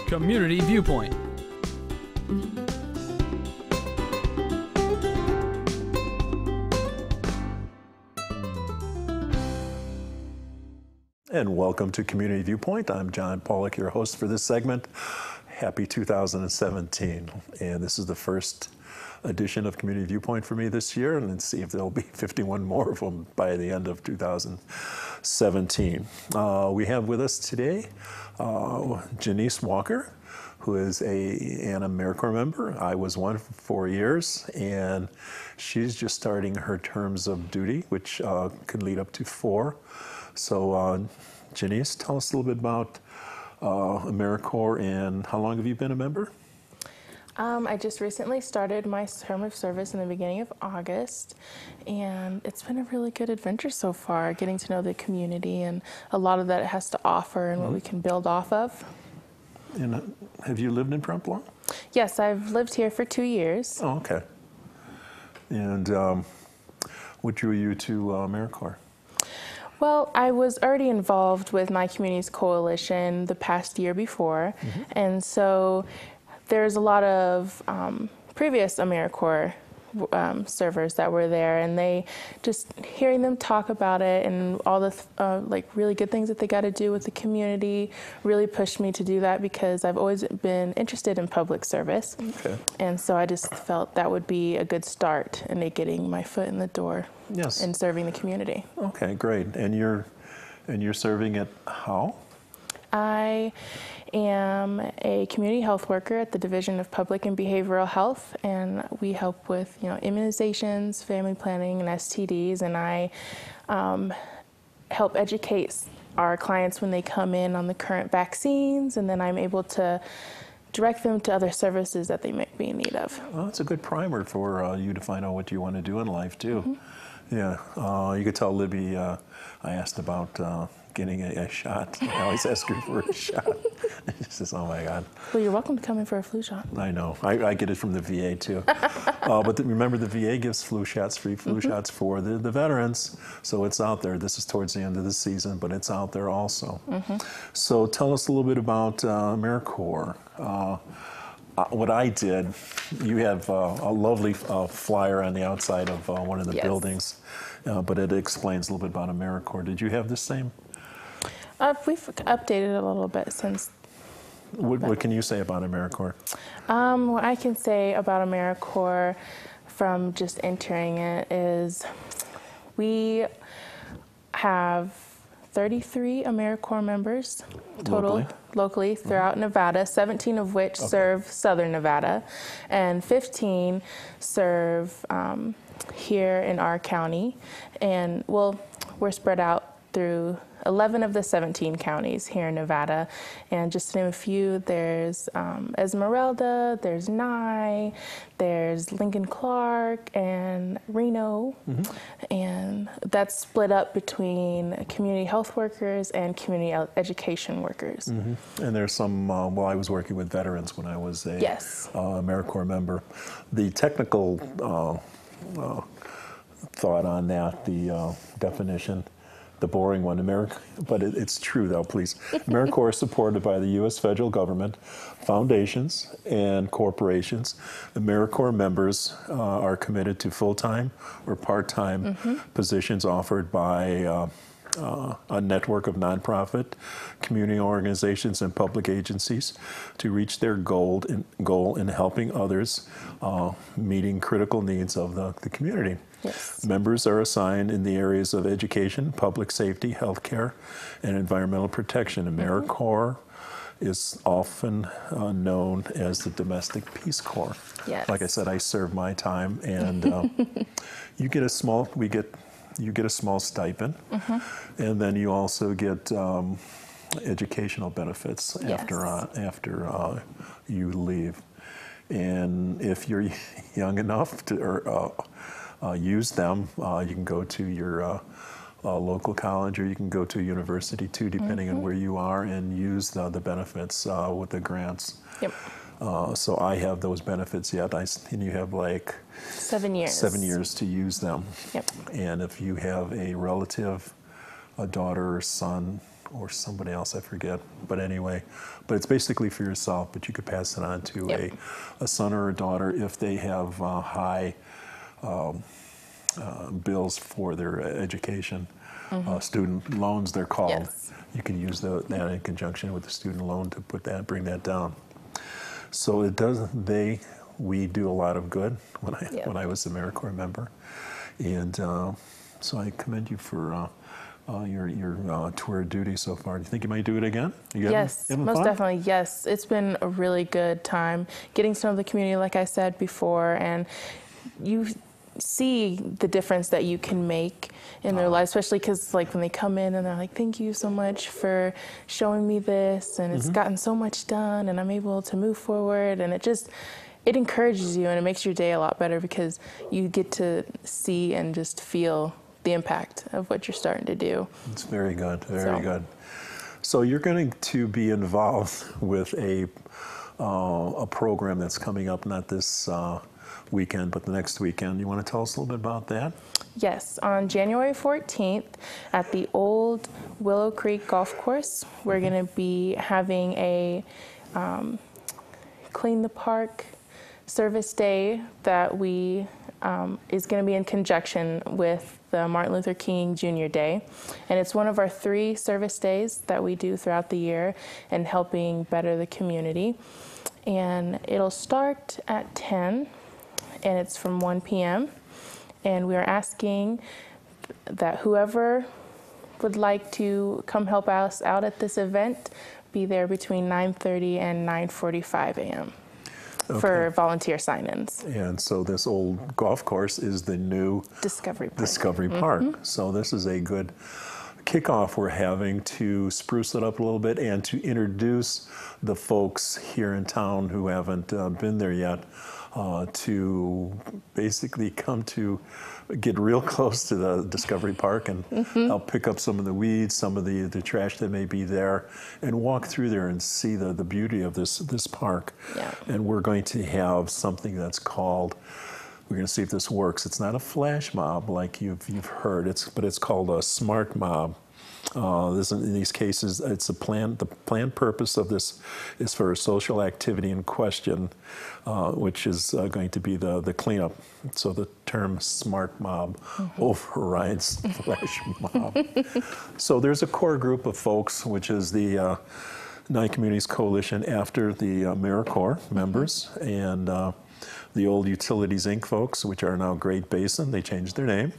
Community Viewpoint. And welcome to Community Viewpoint. I'm John Pawlak, your host for this segment. Happy 2017. And this is the first edition of Community Viewpoint for me this year, and let's see if there'll be 51 more of them by the end of 2017. We have with us today Gennice Walker, who is an AmeriCorps member. I was one for 4 years, and she's just starting her terms of duty, which could lead up to 4. So, Gennice, tell us a little bit about AmeriCorps and how long have you been a member? I just recently started my term of service in the beginning of August, and it's been a really good adventure so far, getting to know the community and a lot of that it has to offer and what we can build off of. And have you lived in Prempeh long? Yes, I've lived here for 2 years. Oh, okay. And what drew you to AmeriCorps? Well, I was already involved with My Communities Coalition the past year before, and so there's a lot of previous AmeriCorps servers that were there, and they just hearing them talk about it and all the like really good things that they got to do with the community really pushed me to do that because I've always been interested in public service. Okay. And so I just felt that would be a good start in getting my foot in the door. Yes. And serving the community. Okay, great. And you're serving at how? I am a community health worker at the Division of Public and Behavioral Health, and we help with immunizations, family planning, and STDs, and I help educate our clients when they come in on the current vaccines, and then I'm able to direct them to other services that they might be in need of. Well, it's a good primer for you to find out what you want to do in life, too. Yeah, you could tell Libby, I asked about getting a shot. I always ask her for a shot. She says, oh my God. Well, you're welcome to come in for a flu shot. I know. I get it from the VA too. But remember, the VA gives flu shots, free flu shots for the veterans. So it's out there. This is towards the end of the season, but it's out there also. So tell us a little bit about AmeriCorps. What I did, you have a lovely flyer on the outside of one of the buildings, but it explains a little bit about AmeriCorps. Did you have the same? We've updated a little bit since. What can you say about AmeriCorps? What I can say about AmeriCorps from just entering it is we have 33 AmeriCorps members total locally throughout Nevada, 17 of which serve Southern Nevada, and 15 serve here in our county. And we're spread out through 11 of the 17 counties here in Nevada. And just to name a few, there's Esmeralda, there's Nye, there's Lincoln Clark, and Reno. And that's split up between community health workers and community education workers. And there's some, I was working with veterans when I was a AmeriCorps member. The technical thought on that, the definition, the boring one, but it's true though, please. AmeriCorps is supported by the U.S. federal government, foundations, and corporations. AmeriCorps members are committed to full-time or part-time positions offered by a network of nonprofit, community organizations, and public agencies to reach their goal in helping others meeting critical needs of the community. Yes. Members are assigned in the areas of education, public safety, healthcare, and environmental protection. AmeriCorps is often known as the Domestic Peace Corps. Yes. Like I said, I serve my time, and you get a small stipend, and then you also get educational benefits after you leave. And if you're young enough to use them, you can go to your local college, or you can go to a university too, depending on where you are, and use the benefits with the grants. Yep. So I have those benefits yet, and you have like 7 years. 7 years to use them. Yep. And if you have a relative, a daughter or son or somebody else, I forget. But anyway, but it's basically for yourself, but you could pass it on to Yep. a son or a daughter if they have high bills for their education. Student loans, they're called. Yes. You can use that in conjunction with the student loan to bring that down. So it does. We do a lot of good when I was an AmeriCorps member, and so I commend you for your tour of duty so far. Do you think you might do it again? Yes, most definitely. Yes, it's been a really good time getting to know the community, like I said before, and you see the difference that you can make in their lives, especially because like when they come in and they're like, thank you so much for showing me this, and it's gotten so much done, and I'm able to move forward, and it encourages you, and it makes your day a lot better because you get to see and just feel the impact of what you're starting to do. It's very good, very good. So you're going to be involved with a program that's coming up, not this weekend, but the next weekend. You want to tell us a little bit about that? Yes, on January 14th at the old Willow Creek Golf Course, we're going to be having a Clean the Park service day that is going to be in conjunction with the Martin Luther King Jr. Day. And it's one of our 3 service days that we do throughout the year in helping better the community. And it'll start at 10, and it's from 1 p.m. And we are asking that whoever would like to come help us out at this event be there between 9:30 and 9:45 a.m. for volunteer sign-ins. And so this old golf course is the new Discovery Park. So this is a good kickoff we're having to spruce it up a little bit and to introduce the folks here in town who haven't been there yet to basically come to get real close to the Discovery Park and help pick up some of the weeds, some of the trash that may be there, and walk through there and see the beauty of this park. Yeah. And we're going to have something that's called, we're going to see if this works. It's not a flash mob like you've heard, but it's called a smart mob. In these cases, it's the planned purpose of this is for a social activity in question, which is going to be the cleanup. So the term smart mob overrides flash mob. So there's a core group of folks, which is the 9 Communities Coalition after the AmeriCorps members, and the old Utilities Inc. folks, which are now Great Basin. They changed their name.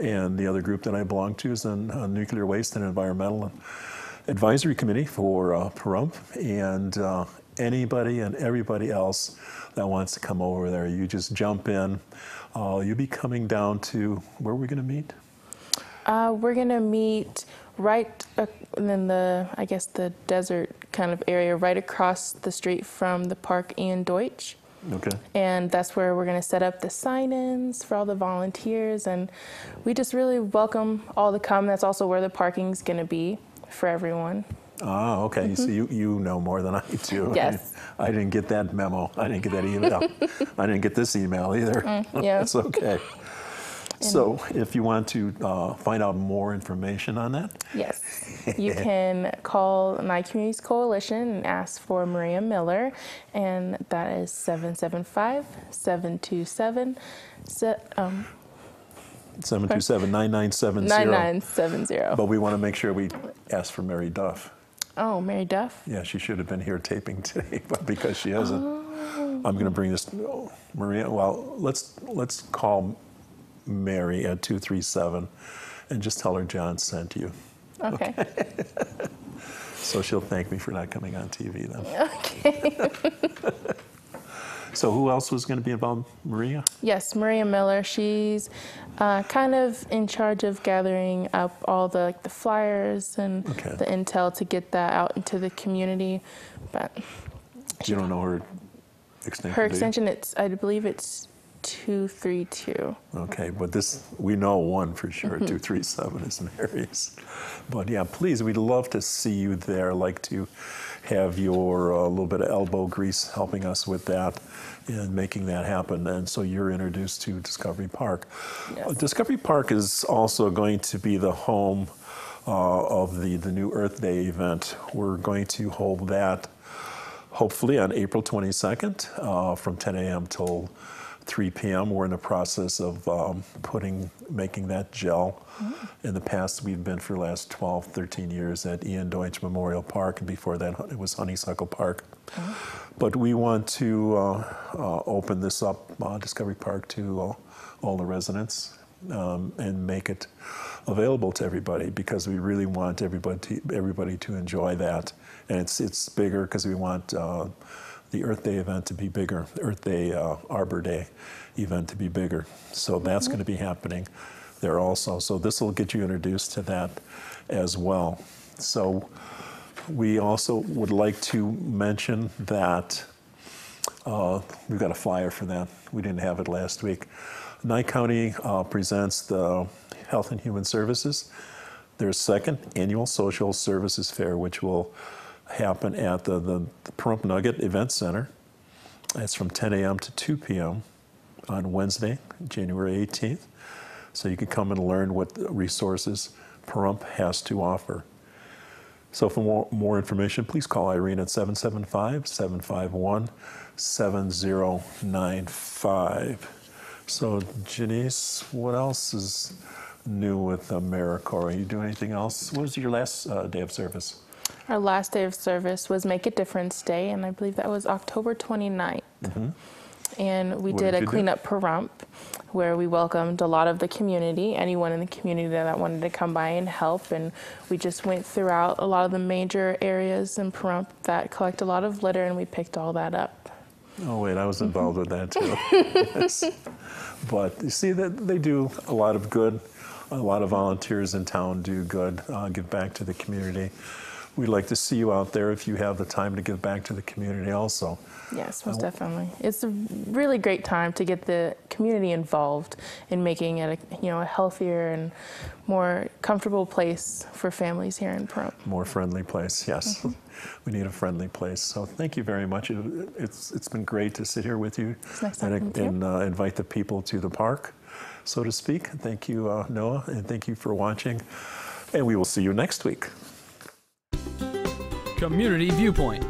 And the other group that I belong to is the Nuclear Waste and Environmental Advisory Committee for Pahrump. And anybody and everybody else that wants to come over there, you just jump in. You'll be coming down to, where are we going to meet? We're going to meet right in the desert kind of area, right across the street from the Park Ian Deutsch. Okay. And that's where we're going to set up the sign-ins for all the volunteers, and we just really welcome all to come. That's also where the parking's going to be for everyone. Ah, okay. So you know more than I do. Yes. I didn't get that memo. I didn't get that email. I didn't get this email either. Yeah. That's okay. So if you want to find out more information on that? Yes. You can call 9 Communities Coalition and ask for Maria Miller, and that is 775-727. 727-9970. 9970. But we want to make sure we ask for Mary Duff. Oh, Mary Duff? Yeah, she should have been here taping today, but because she hasn't, I'm going to bring this, Maria, well, let's call Mary at 237 and just tell her John sent you. Okay. So she'll thank me for not coming on TV then. Okay. So who else was going to be involved? Maria? Yes, Maria Miller. She's kind of in charge of gathering up all the flyers and the intel to get that out into the community. But you don't know her extension? Her extension, I believe it's 232. Okay, but we know one for sure. 237 is Mary's. But yeah, please, we'd love to see you there. Like to have your little bit of elbow grease helping us with that and making that happen. And so you're introduced to Discovery Park. Yes. Discovery Park is also going to be the home of the new Earth Day event. We're going to hold that hopefully on April 22nd from 10 a.m. till 3 p.m. We're in the process of making that gel. In the past, we've been for the last 12, 13 years at Ian Deutsch Memorial Park, and before that it was Honeysuckle Park. But we want to open this up, Discovery Park, to all the residents and make it available to everybody, because we really want everybody to enjoy that. And it's bigger because we want the Earth Day event to be bigger, the Earth Day Arbor Day event to be bigger. So that's going to be happening there also. So this will get you introduced to that as well. So we also would like to mention that we've got a flyer for that. We didn't have it last week. Nye County presents the Health and Human Services, their second annual social services fair, which will happen at the Pahrump Nugget Event Center. It's from 10 a.m. to 2 p.m. on Wednesday, January 18th. So you can come and learn what resources Pahrump has to offer. So for more information, please call Irene at 775-751-7095. So Gennice, what else is new with AmeriCorps? Are you doing anything else? What was your last day of service? Our last day of service was Make a Difference Day, and I believe that was October 29th. And we did a cleanup Pahrump, where we welcomed a lot of the community, anyone in the community that wanted to come by and help. And we just went throughout a lot of the major areas in Pahrump that collect a lot of litter, and we picked all that up. Oh wait, I was involved with that too. Yes. But you see that they do a lot of good. A lot of volunteers in town do good, give back to the community. We'd like to see you out there if you have the time to give back to the community also. Yes, most definitely. It's a really great time to get the community involved in making it a healthier and more comfortable place for families here in Pahrump. More friendly place, yes. We need a friendly place. So thank you very much. It's been great to sit here with you, It's nice and invite the people to the park, so to speak. Thank you, Noah, and thank you for watching. And we will see you next week. Community Viewpoint.